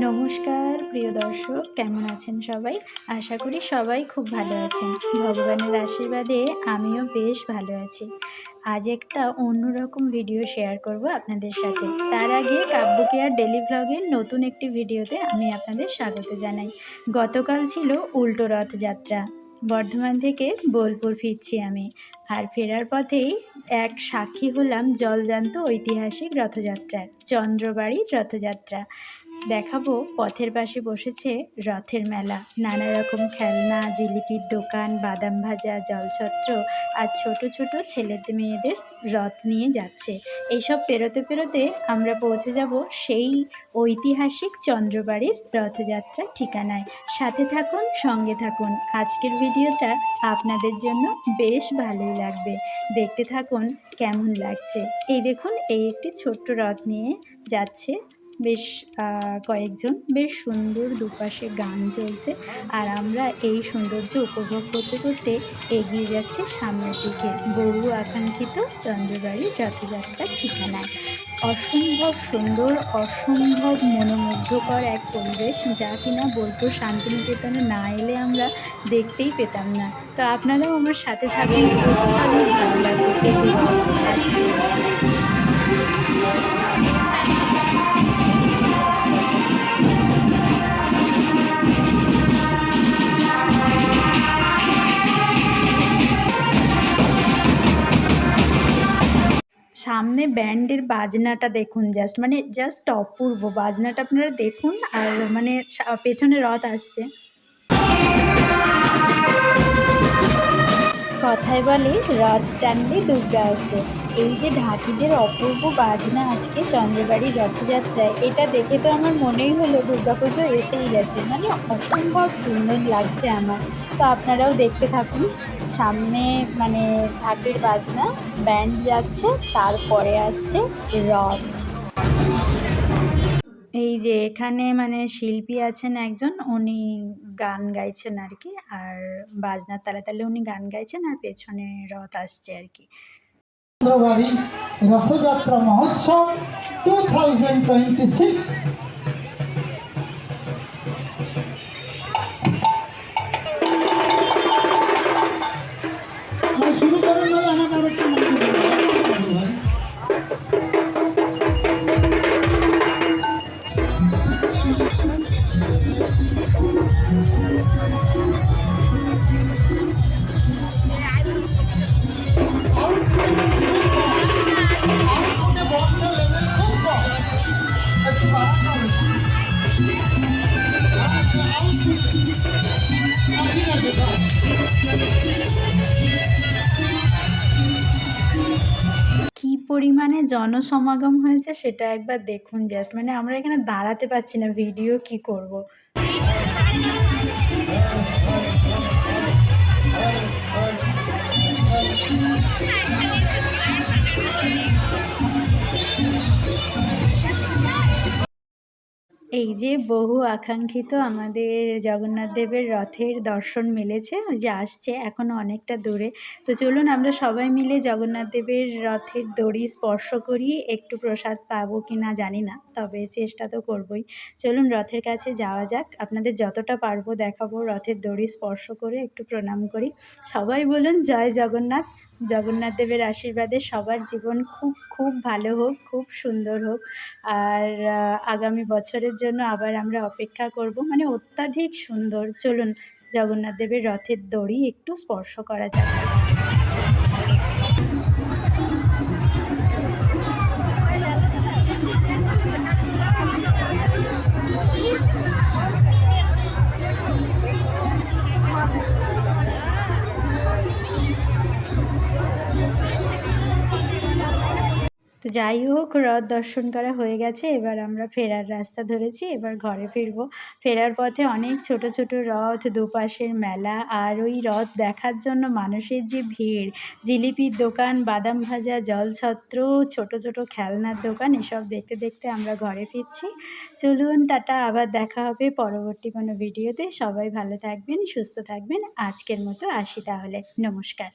নমস্কার প্রিয় দর্শক, কেমন আছেন সবাই? আশা করি সবাই খুব ভালো আছেন। ভগবানের আশীর্বাদে আমিও বেশ ভালো আছি। আজ একটা অন্যরকম ভিডিও শেয়ার করব আপনাদের সাথে। তার আগে কাব্যকেয়ার ডেলি ভ্লগের নতুন একটি ভিডিওতে আমি আপনাদের স্বাগত জানাই। গতকাল ছিল উল্টো রথযাত্রা। বর্ধমান থেকে বোলপুর ফিরছি আমি, আর ফেরার পথেই এক সাক্ষী হলাম জলজান্ত ঐতিহাসিক রথযাত্রার, চন্দ্রবাড়ির রথযাত্রা। দেখাবো পথের পাশে বসেছে রথের মেলা, নানা রকম খেলনা, জিলিপির দোকান, বাদাম ভাজা, জলছত্র আর ছোট ছোট ছেলেদের মেয়েদের রথ নিয়ে যাচ্ছে। এইসব পেরোতে পেরোতে আমরা পৌঁছে যাব সেই ঐতিহাসিক চন্দ্রবাড়ির রথযাত্রার ঠিকানায়। সাথে থাকুন, সঙ্গে থাকুন। আজকের ভিডিওটা আপনাদের জন্য বেশ ভালোই লাগবে, দেখতে থাকুন কেমন লাগছে। এই দেখুন, এই একটি ছোট্ট রথ নিয়ে যাচ্ছে বেশ কয়েকজন। বেশ সুন্দর, দুপাশে গান চলছে, আর আমরা এই সৌন্দর্য উপভোগ করতে করতে এগিয়ে যাচ্ছি সামনের দিকে বহু আকাঙ্ক্ষিত চন্দ্রবাড়ির রথযাত্রার ঠিকানায়। অসম্ভব সুন্দর, অসম্ভব মনোমুগ্ধকর এক পরিবেশ, যা কিনা বোলপুর শান্তিনিকেতনে না এলে আমরা দেখতেই পেতাম না। তো আপনারাও আমার সাথে থাকুন, অনেক ভালো লাগবে। এই দেখুন আসছে। সামনে ব্যান্ডের বাজনাটা দেখুন, জাস্ট অপূর্ব। বাজনাটা আপনারা দেখুন, আর পেছনে রথ আসছে। কথায় বলে রথ টানলে দুর্গা আসে। এই যে ঢাকিদের অপূর্ব বাজনা আজকে চন্দ্রবাড়ির রথযাত্রায়, এটা দেখে তো আমার মনেই হলো দুর্গাপুজো এসেই গেছে। অসম্ভব সুন্দর লাগছে আমার। তো আপনারাও দেখতে থাকুন। সামনে ঢাকের বাজনা, ব্যান্ড যাচ্ছে, তারপরে আসছে রথ। এই যে এখানে শিল্পী আছেন একজন, উনি গান গাইছেন আর কি, আর বাজনার তালে তালে উনি গান গাইছেন, আর পেছনে রথ আসছে আর কি। চন্দ্রবাড়ি রথযাত্রা মহোৎসব 2026। শুরু করেন বলে আমাকে আরেকটু কি পরিমাণে জনসমাগম হয়েছে সেটা একবার দেখুন। জাস্ট আমরা এখানে দাঁড়াতে পারছি না, ভিডিও কি করব। এই যে বহু আকাঙ্ক্ষিত আমাদের জগন্নাথ দেবের রথের দর্শন মিলেছে, ওই যে আসছে, এখনও অনেকটা দূরে। তো চলুন আমরা সবাই মিলে জগন্নাথ দেবের রথের দড়ি স্পর্শ করি। একটু প্রসাদ পাবো কি না জানি না, তবে চেষ্টা তো করবই। চলুন রথের কাছে যাওয়া যাক, আপনাদের যতটা পারবো দেখাবো। রথের দড়ি স্পর্শ করে একটু প্রণাম করি। সবাই বলুন জয় জগন্নাথ। জগন্নাথ দেবের আশীর্বাদে সবার জীবন খুব খুব ভালো হোক, খুব সুন্দর হোক। আর আগামী বছরের জন্য আবার আমরা অপেক্ষা করব। অত্যাধিক সুন্দর। চলুন জগন্নাথ দেবের রথের দড়ি একটু স্পর্শ করা যাক। তো যাই হোক, রথ দর্শন করা হয়ে গেছে, এবার আমরা ফেরার রাস্তা ধরেছি, এবার ঘরে ফিরবো। ফেরার পথে অনেক ছোট ছোট রথ, দুপাশের মেলা, আর ওই রথ দেখার জন্য মানুষের যে ভিড়। জিলিপির দোকান, বাদাম ভাজা, জলছত্র, ছোট ছোট খেলনার দোকান, এসব দেখতে দেখতে আমরা ঘরে ফিরছি। চলুন টাটা, আবার দেখা হবে পরবর্তী কোনো ভিডিওতে। সবাই ভালো থাকবেন, সুস্থ থাকবেন। আজকের মতো আসি তাহলে, নমস্কার।